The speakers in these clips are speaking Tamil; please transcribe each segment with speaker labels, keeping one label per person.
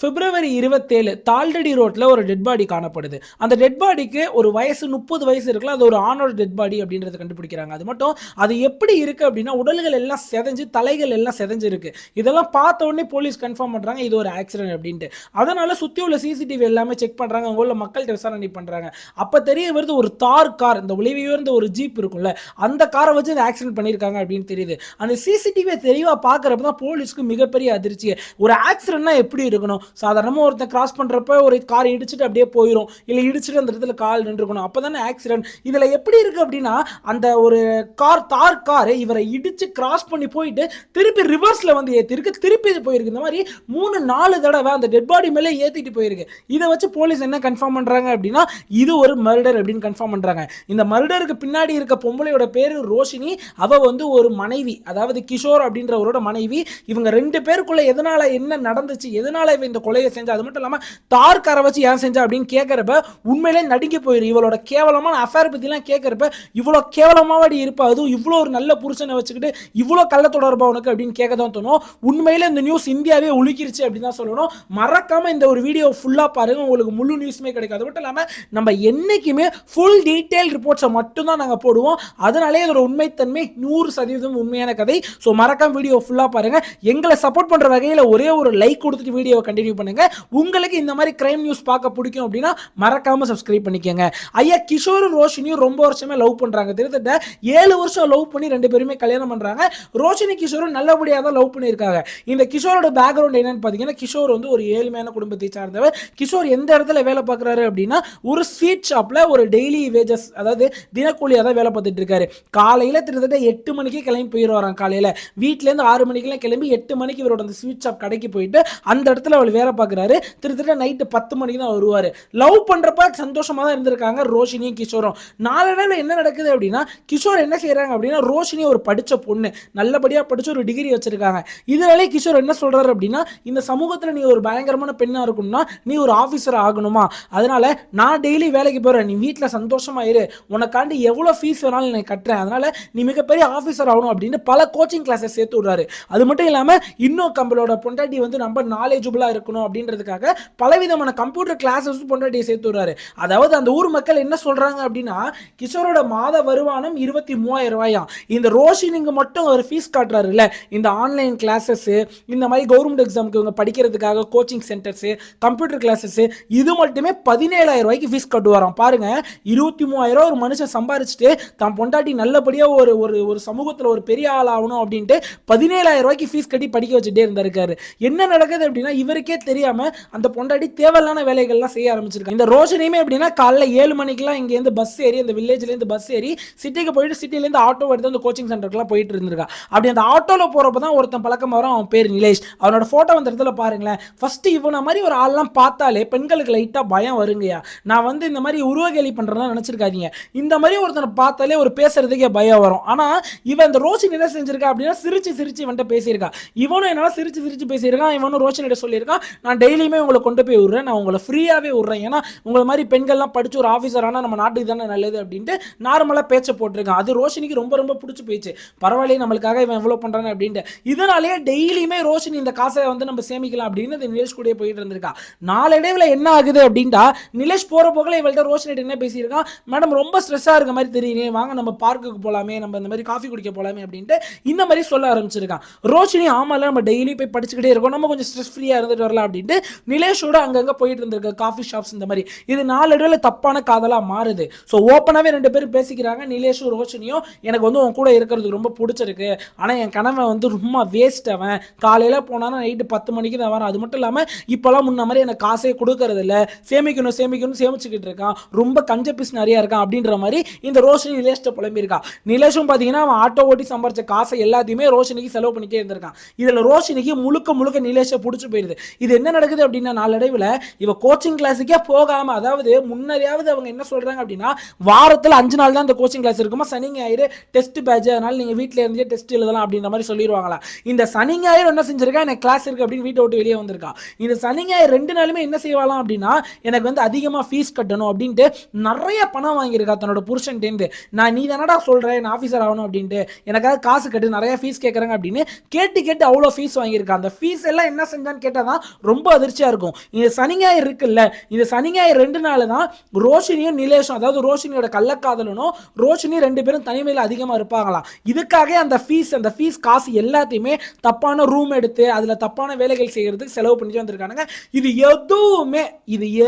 Speaker 1: பிப்ரவரி 27 தால்டடி ரோட்ல ஒரு டெட் பாடி காணப்படுது. அந்த டெட் பாடிக்கு ஒரு வயசு 30 வயசு இருக்குல்ல, அது ஒரு ஆணோட டெட் பாடி அப்படின்றத கண்டுபிடிக்கிறாங்க. அது மட்டும் அது எப்படி இருக்கு அப்படின்னா, உடல்கள் எல்லாம் செதஞ்சு, தலைகள் எல்லாம் செதஞ்சு இருக்கு. இதெல்லாம் பார்த்த உடனே போலீஸ் கன்ஃபார்ம் பண்றாங்க, இது ஒரு ஆக்சிடென்ட் அப்படின்ட்டு. அதனால சுத்தி உள்ள சிசிடிவி எல்லாமே செக் பண்றாங்க, அங்க உள்ள மக்கள்கிட்ட விசாரணை பண்றாங்க. அப்ப தெரிய வருது ஒரு தார் கார், இந்த விலை உயர்ந்த ஒரு ஜீப் இருக்கும்ல, அந்த காரை வச்சு இந்த ஆக்சிடென்ட் பண்ணியிருக்காங்க அப்படின்னு தெரியுது. அந்த சிசிடிவியை தெளிவா பார்க்கறப்ப தான் போலீஸ்க்கு மிகப்பெரிய அதிர்ச்சி. ஒரு ஆக்சிடென்ட்னா எப்படி இருக்கணும்? சாதாரணமாக ஒருத்தன் கிராஸ் பண்ணுறப்ப ஒரு கார் இடிச்சுட்டு அப்படியே போயிடும், இல்லை இடிச்சுட்டு அந்த இடத்துல கால் நின்றுக்கணும், அப்போ தானே ஆக்சிடென்ட். இதில் எப்படி இருக்குது அப்படின்னா, அந்த ஒரு தார் கார் இவரை இடிச்சு கிராஸ் பண்ணி போயிட்டு திருப்பி ரிவர்ஸில் வந்து ஏற்றிருக்கு, திருப்பி இது போயிருக்கு. இந்த மாதிரி 3-4 தடவை அந்த டெட் பாடி மேலே ஏற்றிட்டு போயிருக்கு. இதை வச்சு போலீஸ் என்ன கன்ஃபார்ம் பண்ணுறாங்க அப்படின்னா, இது ஒரு மர்டர் அப்படின்னு கன்ஃபார்ம் பண்ணுறாங்க. இந்த மர்டருக்கு பின்னாடி இருக்க பொம்பளையோட பேர் ரோஷினி. அவ வந்து ஒரு மனைவி, அதாவது கிஷோர் அப்படின்றவரோட மனைவி. இவங்க 2 பேருக்குள்ள எதனால என்ன நடந்துச்சு, எதனால இவ இந்த கொலையை செஞ்சா, அது மட்டும் இல்லாம தார் காரை வச்சு ஏன் செஞ்சா அப்படின்னு கேட்கறப்ப உண்மையிலே நடுங்கி போயிரு. இவளோட கேவலமான அஃபேர் பத்திலாம் கேட்கறப்ப இவ்வளோ கேவலமாவாடி இருப்பா, அதுவும் இவ்வளோ ஒரு நல்ல புருஷனை வச்சுக்கிட்டு இவ்வளோ கள்ள தொடர்பா உனக்கு அப்படின்னு கேட்க தான் தோணும். உண்மையிலே இந்த நியூஸ் இந்தியாவே உலுக்கிருச்சு அப்படின்னு தான் சொல்லணும். மறக்காம இந்த ஒரு வீடியோ ஃபுல்லா பாருங்க, உங்களுக்கு முழு நியூஸுமே கிடைக்கும். அது மட்டும் இல்லாம நம்ம என்னைக்குமே ஃபுல் டீடைல் ரிப்போர்ட்ஸை மட்டும் தான் நாங்கள் போடுவோம். அதனாலே இதோட உண்மைத்தன்மை 100% உண்மையான கதை. ஸோ மறக்காம வீடியோ ஃபுல்லா பாருங்க. எங்களை சப்போர்ட் பண்ற வகையில் ஒரே ஒரு லைக் கொடுத்துட்டு வீடியோவை கண்டினியூ பண்ணுங்க. உங்களுக்கு இந்த மாதிரி கிரைம் நியூஸ் பார்க்க பிடிக்கும் அப்படின்னா மறக்காம சப்ஸ்கிரைப் பண்ணிக்கோங்க. ஐயா கிஷோரும் ரோஷினியும் ரொம்ப வருஷமே லவ் பண்றாங்க. கிட்டத்தட்ட 7 வருஷம் லவ் பண்ணி 2 பேருமே கல்யாணம் பண்றாங்க. ரோஷினி கிஷோரும் நல்லபடியாக தான் லவ் பண்ணியிருக்காங்க. இந்த கிஷோரோட பேக்ரவுண்ட் என்னன்னு பார்த்தீங்கன்னா, கிஷோர் வந்து ஒரு ஏழ்மையான குடும்பத்தை சார்ந்தவர். கிஷோர் எந்த இடத்துல வேலை பார்க்குறாரு அப்படின்னா, ஒரு ஸ்வீட் ஷாப்ல ஒரு டெய்லி வேஜஸ், அதாவது தினக்கூலியாக தான் வேலை பார்த்துட்டு இருக்காரு. காலையில் கிட்டத்தட்ட 8 மணிக்கு கிளம்பி போயிடுவாராம். காலையில் வீட்டிலேருந்து 6 மணிக்கெல்லாம் கிளம்பி 8 மணிக்கு இவரோட அந்த ஸ்வீட் ஷாப் கடைக்கு போயிட்டு அந்த இடத்துல அவர் வேலை பார்க்குறாரு. கிட்டத்தட்ட நைட்டு 10 மணிக்கு தான் வருவார். லவ் பண்ணுறப்ப சந்தோஷமாக தான் இருந்திருக்காங்க ரோஷினியும் கிஷோரும். நாளடைவில் என்ன நடக்குது அப்படின்னா, கிஷோர் என்ன செய்கிறாங்க அப்படின்னா, ரோஷினி ஒரு படித்த பொண்ணு, நல்லபடியாக படித்து ஒரு டிகிரி வச்சிருக்காங்க. இதனாலே கிஷோர் என்ன சொல்கிறாரு அப்படின்னா, இந்த சமூகத்தில் நீ ஒரு பயங்கரமான பெண்ணாக இருக்கணும்னா நீ ஒரு ஆஃபீஸர் ஆகணுமா, அதனால நான் டெய்லி வேலைக்கு போகிறேன், நீ வீட்டில் சந்தோஷமாக இரு, உனக்காண்டி எவ்வளோ ஃபீஸ் வேணாலும் நான் கட்டுறேன், அதனால நீ மிகப்பெரிய ஆஃபீஸர் ஆகணும் அப்படின்னு பல கோச்சிங் கிளாஸஸ் சேர்த்து விடுறாரு. அது மட்டும் இல்லாமல் இன்னும் நம்மளோட பொண்டாட்டி வந்து நம்ம நாலேஜபிளாக இருக்கணும் அப்படின்றதுக்காக பலவிதமான கம்ப்யூட்டர் கிளாஸஸ் பொண்டாட்டியை சேர்த்து விடுறாரு. அதாவது அந்த ஊர் மக்கள் என்ன சொல்றாங்க அப்படின்னா, கிஷோரோட மாத வருமானம் 23,000 ரூபாயாம். இந்த ரோஷினிக்கு மட்டும் ஒரு ஃபீஸ் காட்டுறாரு இல்ல, இந்த ஆன்லைன் கிளாஸஸ், இந்த மாதிரி கவர்மெண்ட் எக்ஸாமுக்கு இவங்க படிக்கிறதுக்காக கோச்சிங் சென்டர்ஸ், கம்ப்யூட்டர் கிளாஸஸ், இது மட்டுமே 17,000 ரூபாய்க்கு ஃபீஸ் கட்டுவாராம். பாருங்க, 23,000 ஒரு மனுஷன் சம்பாரிச்சுட்டு தான் பொண்டாட்டி நல்லபடியா ஒரு ஒரு சமூகத்தில் ஒரு பெரிய ஆள் ஆகணும் அப்படின்ட்டு 17,000 ரூபாய்க்கு ஃபீஸ் கட்டி படிக்க வச்சுட்டே இருந்திருக்காரு. என்ன நடக்குது அப்படின்னா, இவருக்கே தெரியாம அந்த பொண்டாட்டி தேவையில்லான வேலைகள்லாம் செய்ய ஆரம்பிச்சிருக்காங்க. இந்த ரோஷனியுமே எப்படின்னா, காலைல 7 மணிக்கெல்லாம் இங்கேருந்து பஸ் ஏறி, அந்த வில்லேஜ்லேருந்து பஸ் ஏறி சிட்டிக்கு போயிட்டு சிட்டிலேருந்து ஆட்டோ எடுத்து அந்த கோச்சிங் சென்டருக்குலாம் போயிட்டு இருந்திருக்கா. அப்படி அந்த ஆட்டோவில் போகிறப்ப தான் ஒருத்தன் பழக்கம் வரும், அவன் பேர் நிலேஷ். அவனோட ஃபோட்டோ அந்த இடத்துல பாருங்களேன். ஃபர்ஸ்ட் இவனை மாதிரி ஒரு ஆள்லாம் பார்த்தாலே பெண்களுக்கு லைட்டாக பயம் வருங்கயா. நான் வந்து இந்த மாதிரி உருவகேலி பண்ணுறதா நினச்சிருக்காதீங்க. இந்த மாதிரி ஒருத்தனை பார்த்தாலே ஒரு பேசுறதுக்கே பயம் வரும். ஆனால் இவன் இந்த ரோஷினி என்ன செஞ்சிருக்கா அப்படின்னா, சிரிச்சு சிரிச்சு வந்துட்டு பேசியிருக்கா. இவனும் என்னால் சிரிச்சு சிரிச்சு பேசியிருக்கான். இவனும் ரோஷினிட்ட சொல்லியிருக்கான், நான் டெய்லியுமே உங்களை கொண்டு போய் விடுறேன், நான் உங்களை ஃப்ரீயாகவே விடுறேன், ஏன்னா உங்களை மாதிரி பெண்கள்லாம் படிச்சு ஒரு ஆஃபீஸர் ஆனால் நம்ம நாட்டுக்கு தானே நல்லது அப்படின்ட்டு நார்மலாக பேச்ச போட்டிருக்கான். அது ரோஷினிக்கு ரொம்ப ரொம்ப பிடிச்சி போயிடுச்சு. பரவாயில்லையே, நம்மளுக்காக இவன் எவ்வளோ பண்ணுறானே அப்படின்ட்டு. இதனாலேயே டெய்லியுமே ரோஷினி இந்த காசை வந்து நம்ம சேமிக்கலாம் அப்படின்னு இந்த நிலேஷ் கூட போயிட்டு இருந்திருக்கா. நாளடைவில் என்ன ஆகுது அப்படின்ட்டா, நிலேஷ் போகிற போகல இவள்கிட்ட ரோஷினிட்ட என்ன பேசியிருக்கான், மேடம் ரொம்ப ஸ்ட்ரெஸ்ஸாக இருக்க மாதிரி தெரியுது, வாங்க நம்ம பார்க்குக்கு போகலாமே, நம்ம இந்த மாதிரி காஃபி குடிக்க போகலாமே அப்படின்ட்டு இந்த மாதிரி சொல்ல ஆரம்பிச்சிருக்கான். ரோஷினி ஆமால நம்ம டெய்லி போய் படிச்சுக்கிட்டே இருக்கோம், நம்ம கொஞ்சம் ஸ்ட்ரெஸ் ஃப்ரீயாக இருந்துட்டு வரலாம் அப்படின்ட்டு நிலேஷோட அங்கங்கே போயிட்டு இருந்திருக்க காஃபி ஷாப்ஸ் இந்த மாதிரி. இது நாளடைவில் தப்பான காதலாக மாறுது. ஸோ ஓப்பனாகவே 2 பேரும் பேசிக்கிறாங்க. நிலேஷும் ரோஷினியும், எனக்கு வந்து உன் கூட இருக்கிறதுக்கு ரொம்ப பிடிச்சிருக்கு, ஆனால் என் கணவன் வந்து ரொம்ப வேஸ்ட், அவன் காலையில் போனானா நைட்டு 10 மணிக்கு தான் வரான், அது மட்டும் இல்லாமல் இப்போலாம் முன்ன மாதிரி எனக்கு காசே கொடுக்கறது இல்லை, சேமிக்கணும் சேமிக்கணும் சேமிச்சுக்கிட்டு இருக்கான், ரொம்ப கஞ்ச பீஸ் நிறையா இருக்கான் அப்படின்ற மாதிரி இந்த ரோஷினி நிலேஷ்ட புலம்பியிருக்கா. நிலேஷும் பார்த்தீங்கன்னா அவன் ஆட்டோ ஓட்டி சம்பாரிச்ச காசை எல்லாத்தையுமே ரோஷினிக்கு செலவு பண்ணிட்டே இருந்திருக்கான். இதில் ரோஷினிக்கு முழுக்க முழுக்க நிலேஷை பிடிச்சி போயிடுது. இது என்ன நடக்குது அப்படின்னா, நாளடைவில் இவ கோச்சிங் கிளாஸுக்கே போகாமல், அதாவது முன்னரையாவது அவங்க என்ன சொல்கிறாங்க அப்படின்னா, வாரத்தில் 5 நாள் தான் இந்த கோச்சிங் கிளாஸ் இருக்குமா, சனி ஞாயிறு டெஸ்ட் பேட்ச், அதனால நீங்கள் வீட்டில் இருந்தே டெஸ்ட் எழுதலாம் அப்படின்ற மாதிரி சொல்லிடுவாங்களா. இந்த சனி ஞாயிறு என்ன செஞ்சிருக்கா, எனக்கு கிளாஸ் இருக்குது அப்படின்னு வீட்டை விட்டு வெளியே வந்திருக்கா. இந்த சனி ஞாயிறு 2 நாளுமே என்ன செய்வாலாம் அப்படின்னா, எனக்கு வந்து அதிகமாக ஃபீஸ் கட்டணும் அப்படின்ட்டு நிறைய பணம் வாங்கியிருக்கா தன்னோட புருஷன்டேந்து. நான் நீ தானடா சொல்கிறேன் நான் ஆஃபீஸர் ஆகணும் அப்படின்ட்டு, எனக்காக காசு கட்டு, நிறைய ஃபீஸ் கேட்குறாங்க அப்படின்னு கேட்டு கேட்டு அவ்வளோ ஃபீஸ் வாங்கியிருக்கா. அந்த ஃபீஸ் எல்லாம் என்ன செஞ்சான்னு கேட்டால் தான் ரொம்ப அதிர்ச்சியா இருக்கும். இந்த சனி ஞாயிறு இருக்குல்ல, இந்த சனி ஞாயிறு 2 நாள் தான் ரோஷினியும் நிலேஷும், அதாவது ரோஷினியோட கள்ளக்காதலனும் ரோஷினி 2 பேரும் தனிமையில் அதிகமாக இருப்பாங்களாம். இதுக்காக அந்த ஃபீஸ் காசு எல்லாத்தையுமே தப்பான ரூம் எடுத்து அதில் தப்பான வேலைகள் செய்யறதுக்கு செலவு பண்ணிட்டு வந்திருக்கானுங்க. இது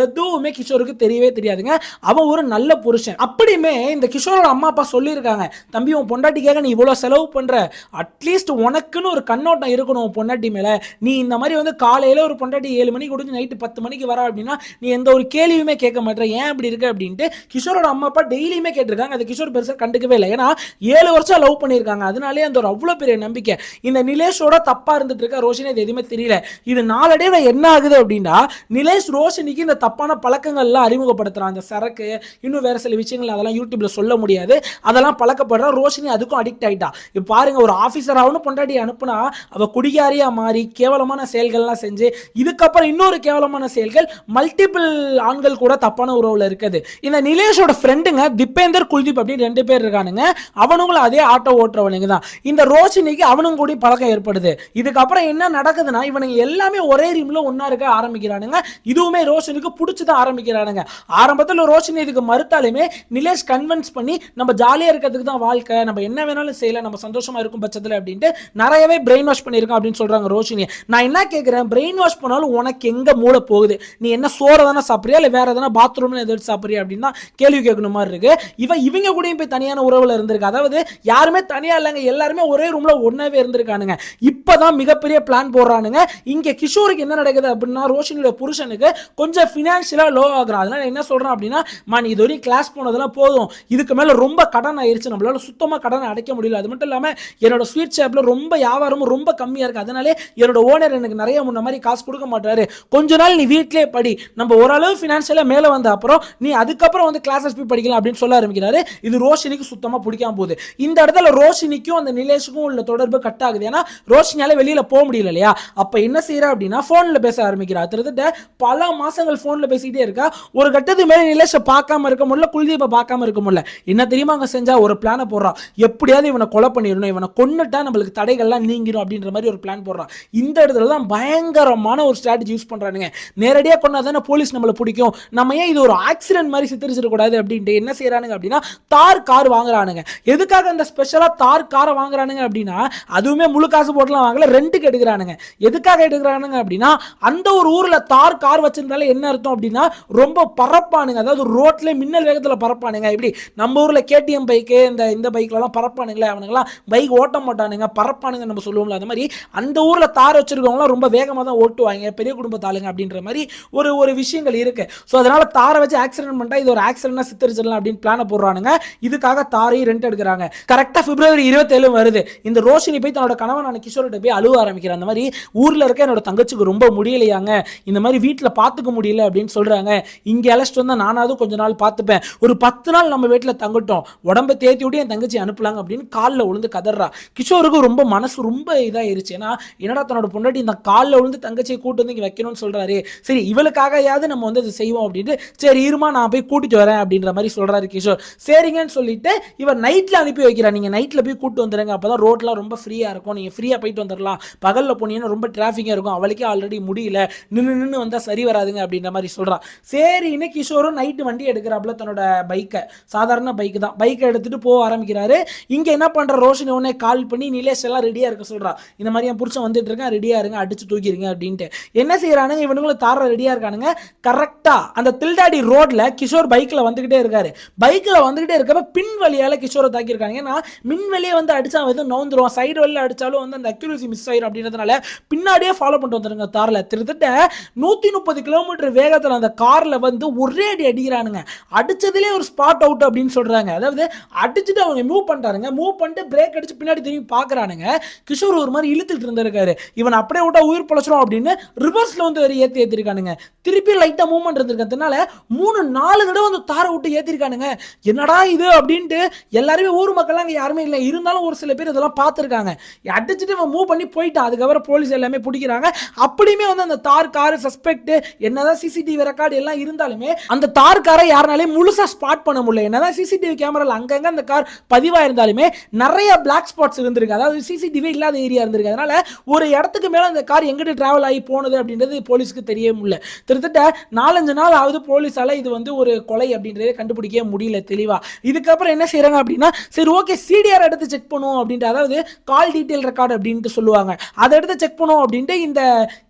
Speaker 1: எதுவுமே கிஷோருக்கு தெரியவே தெரியாதுங்க. அவன் ஒரு நல்ல புருஷன். அப்படியுமே இந்த கிஷோரோட அம்மா அப்பா சொல்லியிருக்காங்க, தம்பி உன் பொண்டாட்டிக்காக நீ இவ்வளோ செலவு பண்ற, அட்லீஸ்ட் உனக்குன்னு ஒரு கண்ணோட்டம் இருக்கணும் உன் பொண்டாட்டி மேல. நீ இந்த மாதிரி வந்து காலையில ஒரு பொண்டாட்டி 7 மணிக்கு முடிஞ்சு நைட்டு 10 மணிக்கு வர அப்படின்னா நீ எந்த ஒரு கேள்வியுமே கேட்க மாட்டேற, ஏன் இப்படி இருக்கு அப்படின்ட்டு கிஷோரோட அம்மா அப்பா டெய்லியுமே கேட்டிருக்காங்க. அது கிஷோர் பெருசாக கண்டுக்கவே இல்லை. ஏன்னா 7 வருஷம் லவ் பண்ணியிருக்காங்க. அதனாலே அந்த ஒரு அவ்வளோ பெரிய நம்பிக்கை. இந்த நிலேஷோட தப்பா இருந்துட்டு இருக்க ரோஷினி அது எதுவுமே தெரியல. இது நாளடைவுல என்ன ஆகுது அப்படின்னா, நிலேஷ் ரோஷினிக்கு இந்த தப்பான பழக்கங்கள்லாம் அறிமுகப்படுத்துறான். அந்த சரக்கு இன்னும் வேற சில விஷயங்கள் அதெல்லாம் யூடியூப்ல சொல்ல முடியாது, அதெல்லாம் பழக்கப்படுறா. ரோஷினி அதுக்கும் அடிக்ட் ஆயிட்டா. இப்போ பாருங்க, ஒரு ஆஃபீஸர் ஆகணும் பொண்டாட்டி அனுப்புனா அவ குடிகாரியா மாறி கேவலமான செயல்கள்லாம் செஞ்சு, இதுக்கப்புறம் இன்னொரு கேவலமான செயல்கள், மல்டிபிள் ஆண்கள் கூட தப்பான உறவுல இருக்குது. இந்த நிலேஷோட ஃப்ரெண்டுங்க திப்பேந்தர் குல்தீப் அப்படின்னு 2 பேர் இருக்கானுங்க. அவனுங்களும் அதே ஆட்டோ ஓட்டுறவனுங்க தான். இந்த ரோஷினிக்கு அவனுங்க கூட பழக்கம் ஏற்படுது. இதுக்கப்புறம் என்ன நடக்குதுன்னா, இவனுங்க எல்லாமே ஒரே ரூம்ல ஒன்னா இருக்க ஆரம்பிக்கிறானுங்க. இதுவுமே ரோஷினிக்கு பிடிச்சதான் ஆரம்பிக்கிறானுங்க. ஆரம்பத்தில் ரோஷினி இதுக்கு மறுத்தாலுமே நிலேஷ் கன்வின்ஸ் பண்ணி நம்ம ஜாலியா இருக்கிறதுக்கு தான் வாழ்க்கை, நம்ம என்ன வேணாலும் செய்யலாம், நம்ம சந்தோஷமா இருக்கும் பட்சத்தில் அப்படின்ட்டு நிறையவே பிரெயின் வாஷ் பண்ணியிருக்கான் அப்படின்னு சொல்றாங்க ரோஷினி. நான் என்ன கேட்கிறேன், பிரெயின் வாஷ் பண்ணாலும் உனக்கு எங்க மூளை போகுது? நீ என்ன சோற தானே சாப்பிட்றியா, இல்லை வேற எதனா பாத்ரூம்ல எதிர்த்து சாப்பிட்றியா அப்படின்னு தான் கேள்வி கேட்கணும் மாதிரி இருக்கு. இவங்க கூட போய் தனியான உறவுல இருந்திருக்கு. அதாவது யாருமே தனியா இல்லைங்க, எல்லாருமே ஒரே ரூம்ல ஒன்னாவே இருந்திருக்கானுங்க. இப்பதான் மிகப்பெரிய பிளான் போடுறானுங்க. இங்க கிஷோருக்கு என்ன நடக்குது அப்படின்னா, ரோஷினியோட புருஷனுக்கு கொஞ்சம் பினான்சியலா லோ ஆகுறான். அதனால என்ன சொல்றான் அப்படின்னா, நீ இதுவரையும் கிளாஸ் போனதெல்லாம் போதும், இதுக்கு மேல ரொம்ப கடன் ஆயிருச்சு, நம்மளால சுத்தமா கடன் அடைக்க முடியல. அது மட்டும் இல்லாம என்னோட ஸ்வீட் ஷாப்ல ரொம்ப வியாபாரமும் ரொம்ப கம்மியா இருக்கு, அதனாலே என்னோட ஓனர் எனக்கு நிறைய முன்ன மாதிரி காசு கொடுக்க மாட்டாரு, கொஞ்ச நாள் நீ வீட்டிலே படி, நம்ம ஓரளவு பினான்சியலா மேல வந்த அப்புறம் நீ அதுக்கப்புறம் வந்து கிளாஸஸ் போய் படிக்கலாம் அப்படின்னு சொல்ல ஆரம்பிக்கிறாரு. இது ரோஷினிக்கு சுத்தமா பிடிக்காம போகுது. இந்த இடத்துல ரோஷினிக்கும் அந்த நிலேஷுக்கும் உள்ள தொடர்பு கட் ஆகுது. ஏன்னா ரோஷினியால வெளியில போக முடியல இல்லையா. அப்ப என்ன செய்யறா அப்படின்னா, போன்ல பேச ஆரம்பிக்கிறா. கிட்டத்தட்ட பல மாசங்கள் போன்ல பேசிக்கிட்டே இருக்கா. ஒரு கட்டத்துக்கு மேல நிலேஷை பார்க்காம இருக்க முடியல, குல்தீபை பார்க்காம இருக்க முடியல. என்ன தெரியுமா அங்க செஞ்சா, ஒரு பிளானை போடுறா. எப்படியாவது இவனை கொலை பண்ணிடணும், இவனை கொன்னுட்டா நம்மளுக்கு தடைகள்லாம் நீங்கிடும் அப்படின்ற மாதிரி ஒரு பிளான் போடுறான். இந்த இடத்துல தான் பயங்கரமான ஒரு ஸ்ட்ராட்டஜி யூஸ் பண்றானுங்க. நேரடியாக கொண்டாதானே போலீஸ் நம்மளை பிடிக்கும், நம்ம ஏன் இது ஒரு ஆக்சிடென்ட் மாதிரி சித்தரிச்சிடக்கூடாது அப்படின்ட்டு என்ன செய்யறானுங்க அப்படின்னா, தார் கார் வாங்குறானுங்க. எதுக்காக அந்த ஸ்பெஷலா தார் காரை வாங்குறானுங்க அப்படின்னா, அதுவுமே முழு காசு போட்டுலாம் வாங்கல, ரெண்டுக்கு எடுக்கிறானுங்க. எதுக்காக எடுக்கிறானுங்க அப்படின்னா, அந்த ஒரு ஊர்ல தார் கார் வச்சிருந்தாலே என்ன அர்த்தம் அப்படின்னா, ரொம்ப பறப்பானுங்க. அதாவது ரோட்ல மின்னல் வேகத்துல பறப்பானுங்க. இப்படி நம்ம ஊர்ல கேடிஎம் பைக்கு இந்த பைக்லாம் பறப்பானுங்களே, அவனுங்களாம் பைக் ஓட்ட மாட்டானுங்க, பறப்பானுங்க நம்ம சொல்லுவோம்ல. அந்த மாதிரி அந்த ஊர்ல தார் வச்சிருக்கவங்களாம் ரொம்ப வேகமாக தான் ஓட்டுவாங்க, பெரிய குடும்பத்து ஆளுங்க அப்படின்ற மாதிரி ஒரு விஷயங்கள் இருக்கு. ஸோ அதனால தாரை வச்சு ஆக்சிடென்ட் பண்ணிட்டா இது ஒரு ஆக்சிடென்ட் சித்தரிச்சிடலாம் அப்படின்னு பிளான போடுறானுங்க. இதுக்காக தாரையும் ரெண்ட் எடுக்கிறாங்க. கரெக்டா பிப்ரவரி 27 வருது. இந்த ரோஷினி போய் தன்னோட கணவன் கிஷோர்கிட்ட போய் அழுவ ஆரம்பிக்கிறான். அந்த மாதிரி ஊர்ல இருக்க என்னோட தங்கச்சிக்கு ரொம்ப முடியலையாங்க, இந்த மாதிரி வீட்டில் பார்த்துக்க முடியல அப்படின்னு சொல்றாங்க. இங்க அழைச்சிட்டு வந்தா நானாவது கொஞ்ச நாள் பார்த்துப்பேன், ஒரு 10 நாள் நம்ம வீட்டில் தங்கட்டும், உடம்பை தேத்தி விட்டு என் தங்கச்சி அனுப்பலாங்க அப்படின்னு காலில் விழுந்து கதறா. கிஷோருக்கு ரொம்ப மனசு ரொம்ப இதாயிருச்சு. ஏன்னா என்னடா தன்னோட பொண்டாட்டி இந்த காலில் விழுந்து தங்கச்சியை கூட்டு வந்து இங்கே வைக்கணும்னு சொல்றாரு. சரி இவளுக்காகயாவது நம்ம வந்து அதை செய்வோம் அப்படின்ட்டு, சரி இருமா நான் போய் கூட்டிட்டு வரேன் அப்படின்ற மாதிரி சொல்றாரு கிஷோர். சரிங்கன்னு சொல்லிட்டு இவர் நைட்ல அனுப்பி வைக்கிறார். நீங்க நைட்ல போய் கூட்டு வந்துருங்க, அப்பதான் ரோட்லாம் ரொம்ப ஃப்ரீயா இருக்கும், நீங்க ஃப்ரீயா போயிட்டு வந்துடலாம். பகல்ல போனீங்கன்னா ரொம்ப டிராஃபிக்கா இருக்கும், அவளுக்கே ஆல்ரெடி முடியல, நின்று வந்தா சரி வராதுங்க அப்படின்ற மாதிரி சொல்றான். சரின்னு கிஷோரும் நைட்டு வண்டி எடுக்கிறாப்புல, தன்னோட பைக்கை, சாதாரண பைக் தான், பைக்கை எடுத்துட்டு போக ஆரம்பிக்கிறாரு. இங்க என்ன பண்ற, ரோஷினி உடனே கால் பண்ணி நிலேஷ் எல்லாம் ரெடியா இருக்க சொல்றா. இந்த மாதிரி என் புருஷன் வந்துட்டு இருக்கேன், ரெடியா இருங்க, அடிச்சு தூக்கிடுங்க அப்படின்ட்டு. என்ன செய்யறானுங்க இவனுங்களும், தார ரெடியா இருக்கானுங்க. கரெக்டா அந்த தில்டாடி ரோட்ல கிஷோர் பைக்ல வந்துகிட்டே இருக்காரு. பைக்ல வந்துகிட்டே இருக்கப்ப பின் வழியால கிஷோரை தாக்கியிருக்காங்க. ஏன்னா மின் வழியே வந்து அடிச்சா வந்து நவுந்துருவான், சைடு வழியில அடிச்சாலும் வந்து அந்த அக்யூரசி மிஸ் ஆயிரும் அப்படின்றதுனால பின்னாடியே ஃபாலோ பண்ணிட்டு வந்துருங்க தார்ல. கிட்டத்தட்ட 130 கிலோமீட்டர் வேகத்தில் அந்த கார்ல வந்து ஒரே அடி அடிக்கிறானுங்க. அடிச்சதுலேயே ஒரு ஸ்பாட் அவுட் அப்படின்னு சொல்றாங்க. அதாவது அடிச்சுட்டு அவங்க மூவ் பண்ணிட்டாருங்க, மூவ் பண்ணிட்டு பிரேக் அடிச்சு பின்னாடி திரும்பி பாக்குறானுங்க. கிஷோர் ஒரு மாதிரி இழுத்துட்டு இருந்திருக்காரு. இவன் அப்படியே விட்டா உயிர் பொழைச்சிரும் அப்படின்னு ரிவர்ஸ்ல வந்து ஏத்திருக்கானுங்க. திருப்பி லைட்டா மூவ்மெண்ட் இருந்திருக்கிறதுனால 3-4 தடவை வந்து தாரை விட்டு ஏத்திருக்கானுங்க. என்னடா இது அப்படின்ட்டு எல்லாருமே ஊர் மக்கள் அங்கே யாருமே இல்லை, இருந்தாலும் ஒரு சில பேர் இதெல்லாம் பார்த்துருக்காங்க. அடிச்சுட்டு இவன் மூவ் பண்ணி போயிட்டான். அதுக்கப்புறம் போலீஸ் எல்லாமே பிடிக்கிறாங்க. அப்படியுமே வந்து அந்த தார் கார் சஸ்பெக்ட், என்னதான் சிசிடிவி ரெக்கார்டு எல்லாம் இருந்தாலுமே அந்த தார் காரை யாருனாலையும் முழுசா ஸ்பாட் பண்ண முடியல. என்னதான் சிசிடிவி கேமரால அங்கங்க அந்த கார் பதிவா இருந்தாலுமே நிறைய பிளாக் ஸ்பாட்ஸ் இருந்திருக்கு, அதாவது சிசிடிவி இல்லாத ஏரியா இருந்திருக்கு. அதனால ஒரு இடத்துக்கு மேல அந்த கார் எங்கிட்டு டிராவல் ஆகி போனது அப்படின்றது போலீஸ்க்கு தெரியவே முடியல. கிட்டத்தட்ட 4-5 நாள் ஆகுது போலீஸால இது வந்து ஒரு கொலை அப்படின்றத கண்டுபிடிக்கவே முடியல தெளிவா. இதுக்கப்புறம் என்ன செய்றாங்க அப்படின்னா, சரி ஓகே சிடிஆர் எடுத்து செக் பண்ணுவோம் அப்படின்ட்டு, அதாவது கால் டீடைல் ரெக்கார்டு அப்படின்ட்டு சொல்லுவாங்க. அதை எடுத்து செக் பண்ணுவோம் அப்படின்ட்டு இந்த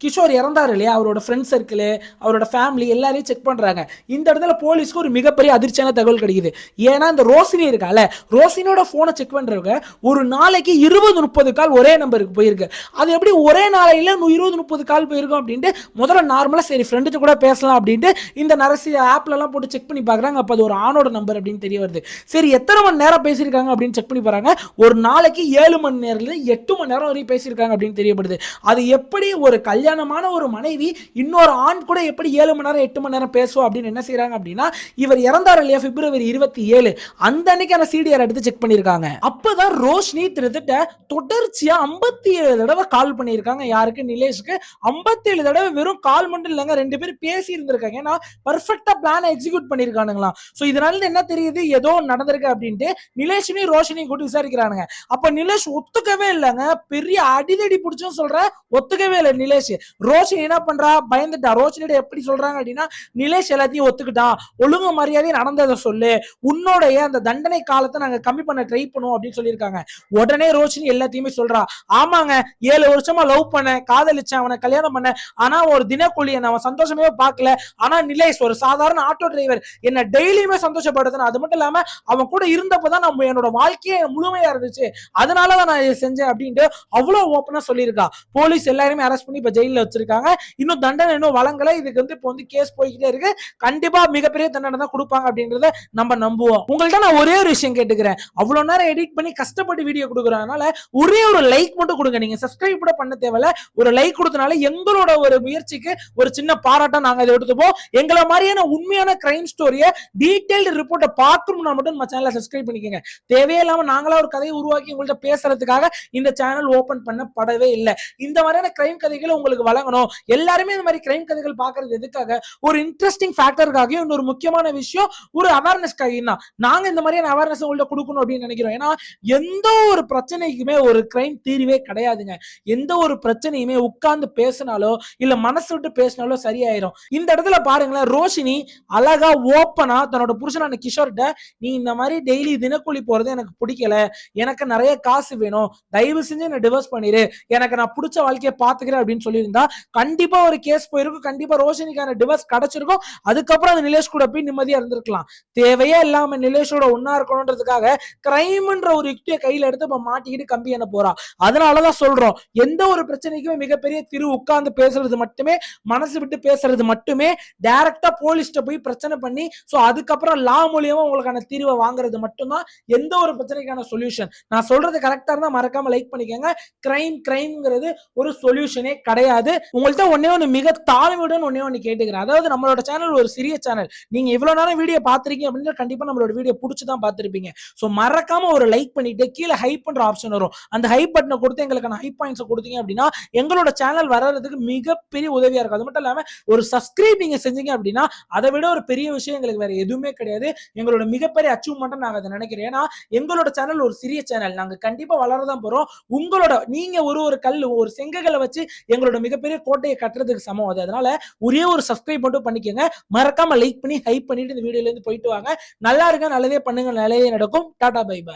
Speaker 1: கிஷோர் இறந்தாரு இல்லையா, அவரோட ஃப்ரெண்ட் சர்க்கிள், அவரோட ஃபேமிலி எல்லாரையும் செக் பண்றாங்க. இந்த இடத்துல போலீஸ்க்கு ஒரு மிகப்பெரிய அதிர்ச்சியான தகவல் கிடைக்குது. ஏன்னா இந்த ரோஷினி இருக்கால, ரோஷினியோட போனை செக் பண்றவங்க ஒரு நாளைக்கு 20-30 கால் ஒரே நம்பருக்கு போயிருக்கு. அது எப்படி ஒரே நாளையில 20-30 கால் போயிருக்கும் அப்படின்ட்டு முதல்ல நார்மலா சரி ஃப்ரெண்டு கூட பேசலாம் அப்படின்ட்டு இந்த நிறைய ஆப்ல எல்லாம் போட்டு செக் பண்ணி பாக்குறாங்க. அப்ப அது ஒரு ஆணோட நம்பர் அப்படின்னு தெரிய வருது. சரி எத்தனை மணி நேரம் பேசியிருக்காங்க அப்படின்னு செக் பண்ணி பாருங்க. ஒரு நாளைக்கு 7 மணி நேரத்துல 8 மணி நேரம் வரைக்கும் பேசியிருக்காங்க அப்படின்னு தெரியப்படுது. அது எப்படி ஒரு கல்யாணமான ஒரு மனைவி இன்னொரு ஆண் கூட எப்படி 7 மணி நேரம் 8 மணி நேரம் பேசுவோம் அப்படின்னு என்ன செய்யறாங்க அப்படின்னா, இவர் இறந்தார் இல்லையா பிப்ரவரி 27, அந்த அன்னைக்கான சிடிஆர் எடுத்து செக் பண்ணிருக்காங்க. அப்பதான் ரோஷினி கிட்டத்தட்ட தொடர்ச்சியா 57 தடவை கால் பண்ணியிருக்காங்க. யாருக்கு? நிலேஷ்க்கு. 57 தடவை வெறும் கால் மட்டும் இல்லைங்க, 2 பேரும் பேசி இருந்திருக்காங்க. ஏன்னா பர்ஃபெக்ட்டா பிளான் எக்ஸிக்யூட் பண்ணிருக்கானுங்களாம். சோ இதனால என்ன தெரியுது, ஏதோ நடந்திருக்கு அப்படின்ட்டு நிலேஷினி ரோஷினி கூட்டி விசாரிக்கிறானுங்க. அப்ப நிலேஷ் ஒத்துக்கவே இல்லைங்க. பெரிய அடிதடி பிடிச்சும் சொல்ற, ஒத்துக்கவே இல்லை நிலேஷ். ரோஷினி என்ன பண்றா, பயந்துட்டா. ரோஷினியோட எப்படி சொல்றாங்க அப்படின்னா, நிலேஷ் எல்லாத்தையும் ஒத்துக்கிட்டான், ஒழுங்கு மரியாதை நடந்ததை சொல்லு, உன்னோடைய அந்த தண்டனை காலத்தை நாங்க கம்மி பண்ண ட்ரை பண்ணுவோம் அப்படின்னு சொல்லியிருக்காங்க. உடனே ரோஷினி எல்லாத்தையுமே சொல்றா. ஆமாங்க 7 வருஷமா லவ் பண்ண, காதலிச்சேன், அவனை கல்யாணம் பண்ண, ஆனா ஒரு தினக்கூலி அவன் சந்தோஷமே பார்க்கல. ஆனா நிலேஷ் ஒரு சாதாரண ஆட்டோ டிரைவர், என்ன டெய்லியுமே சந்தோஷப்படுத்தின. அது மட்டும் இல்லாம அவன் கூட இருந்தப்பதான் நம்ம என்னோட வாழ்க்கையே முழுமையா இருந்துச்சு, அதனாலதான் நான் இதை செஞ்சேன் அப்படின்ட்டு அவ்வளவு ஓப்பனா சொல்லியிருக்கா. போலீஸ் எல்லாருமே அரெஸ்ட் பண்ணி இப்ப ஜெயில வச்சிருக்காங்க. இன்னும் தண்டனை இன்னும் வழங்கல. இதுக்கு வந்து இப்போ வந்து கேஸ் போய்கிட்டே இருக்கு. கண்டிப்பா மிகப்பெரிய தண்டனை தான் கொடுப்பாங்க அப்படின்றத நம்ம நம்புவோம். உங்கள்ட்ட நான் ஒரே ஒரு விஷயம் கேட்டுக்கிறேன். அவ்வளவு நேரம் எடிட் பண்ணி கஷ்டப்பட்டு வீடியோ கொடுக்குறதுனால ஒரே ஒரு லைக் மட்டும் கொடுங்க. நீங்க சப்ஸ்கிரைப் கூட பண்ண தேவையில்ல. ஒரு லைக் கொடுத்தனால எங்களோட ஒரு முயற்சிக்கு ஒரு சின்ன பாராட்டா நாங்க அதை எடுத்துப்போம். எங்களை மாதிரியான உண்மையான கிரைம் ஸ்டோரியை டீடைல்டு ரிப்போர்ட்டை பார்க்கணும்னா மட்டும் நம்ம சேனலை சப்ஸ்கிரைப் பண்ணிக்கோங்க. தேவையில்லாம நாங்களா ஒரு கதையை உருவாக்கி உங்கள்ட்ட பேசுறதுக்காக இந்த சேனல் ஓபன் பண்ணப்படவே இல்லை. இந்த மாதிரியான கிரைம் கதைகளை உங்களுக்கு வழங்கணும். எல்லாருமே இந்த மாதிரி கிரைம் கதைகள் பார்க்கறது எதுக்காக, ஒரு இன்ட்ரெஸ்டிங் ஃபேக்டருக்காக, இன்னொரு முக்கியமான விஷயம் ஒரு அவேர்னஸ்க்காக தான் நாங்க இந்த மாதிரியான அவேர்னஸ் உங்கள்ட்ட கொடுக்கணும் அப்படின்னு நினைக்கிறோம். ஏன்னா எந்த ஒரு பிரச்சனைக்குமே ஒரு கிரைம் தீர்வே கிடையாதுங்க. எந்த ஒரு பிரச்சனையுமே உட்கார்ந்து பேசினாலோ இல்ல மனசு விட்டு பேசினாலோ சரியாயிரும். இந்த இடத்துல பாருங்களேன், ரோஷினி அழகா ஓப்பனா தன்னோட புருஷனான கிஷோர்கிட்ட, நீ இந்த மாதிரி டெய்லி தினக்கூலி போறது எனக்கு பிடிக்கல, எனக்கு நிறைய காசு வேணும், தயவு செஞ்சு என்ன டிவோர்ஸ் பண்ணிரு, எனக்கு நான் பிடிச்ச வாழ்க்கையை பாத்துக்கிறேன் அப்படின்னு சொல்லியிருந்தா கண்டிப்பா ஒரு கேஸ் போயிருக்கும். கண்டிப்பா ரோஷினிக்கான டிவோர்ஸ் கிடைச்சிருக்கும். அதுக்கப்புறம் அந்த நிலேஷ் கூட போய் நிம்மதியா இருந்திருக்கலாம். தேவையே இல்லாம நிலேஷோட ஒன்னா இருக்கணும்ன்றதுக்காக கிரைம்ன்ற ஒரு யுக்தியை கையில எடுத்து இப்ப மாட்டிக்கிட்டு கம்பி என்ன போறா. அதனாலதான் சொல்றோம், எந்த ஒரு பிரச்சனைக்குமே மிகப்பெரிய திரு உட்கார்ந்து பேசுறது மட்டுமே, மனசு விட்டு பேசுறது மட்டுமே, டைரக்டா போலீஸ்ட போய் பிரச்சனை பண்ணி சோ அதுக்கப்புறம் லா மூலியமா உங்களுக்கான தீர்வை வாங்குறது மட்டும்தான் எந்த ஒரு பிரச்சனைக்கான சொல்யூஷன். நான் சொல்றது கரெக்டா இருந்தா மறக்காம லைக் பண்ணிக்கோங்க. கிரைம்ங்கிறது ஒரு சொல்யூஷனே கிடையாது. உங்கள்ட்ட ஒன்னே ஒன்னு மிக தாழ்மையுடன் ஒன்னே ஒன்னு கேட்டுக்கிறேன். அதாவது நம்மளோட சேனல் ஒரு சிறிய சேனல். நீங்க இவ்வளவு நேரம் வீடியோ பாத்திருக்கீங்க அப்படின்னா கண்டிப்பா நம்மளோட வீடியோ பிடிச்சுதான் பார்த்திருப்பீங்க. சோ மறக்காம ஒரு லைக் பண்ணிட்டு கீழே ஹைப் பண்ற ஆப்ஷன் வரும். அந்த ஹைப் பட்டனை கொடுத்து எங்களுக்கான ஹைப் பாயிண்ட்ஸ் கொடுத்தீங்க அப்படின்னா எங்களோட சேனல் வர்றதுக்கு மிகப்பெரிய உதவியா இருக்கும். அது மட்டும் இல்லாம ஒரு சப்ஸ்கிரைப் நீங்க செஞ்சீங்க அப்படின்னா அதை விட ஒரு பெரிய விஷயம் எங்களுக்கு வேற எதுவுமே கிடையாது. எங்களோட மிகப்பெரிய அச்சீவ்மெண்ட் நாங்க அதை நினைக்கிறேன். ஏன்னா எங்களோட சேனல் ஒரு சிறிய சேனல், நாங்க கண்டிப்பா வளரதான் போறோம். உங்களோட நீங்க ஒரு கல் ஒரு செங்கலை வச்சு எங்களோட மிகப்பெரிய கோட்டையை கட்டுறதுக்கு சமம் அது. அதனால ஒரே ஒரு சப்ஸ்கிரைப் மட்டும் பண்ணிக்கோங்க. மறக்காம லைக் பண்ணி ஹைப் பண்ணிட்டு இந்த வீடியோல இருந்து போயிட்டு வாங்க. நல்லா இருக்க, நல்லதே பண்ணுங்க, நல்லதே நடக்கும். Tata bye bye.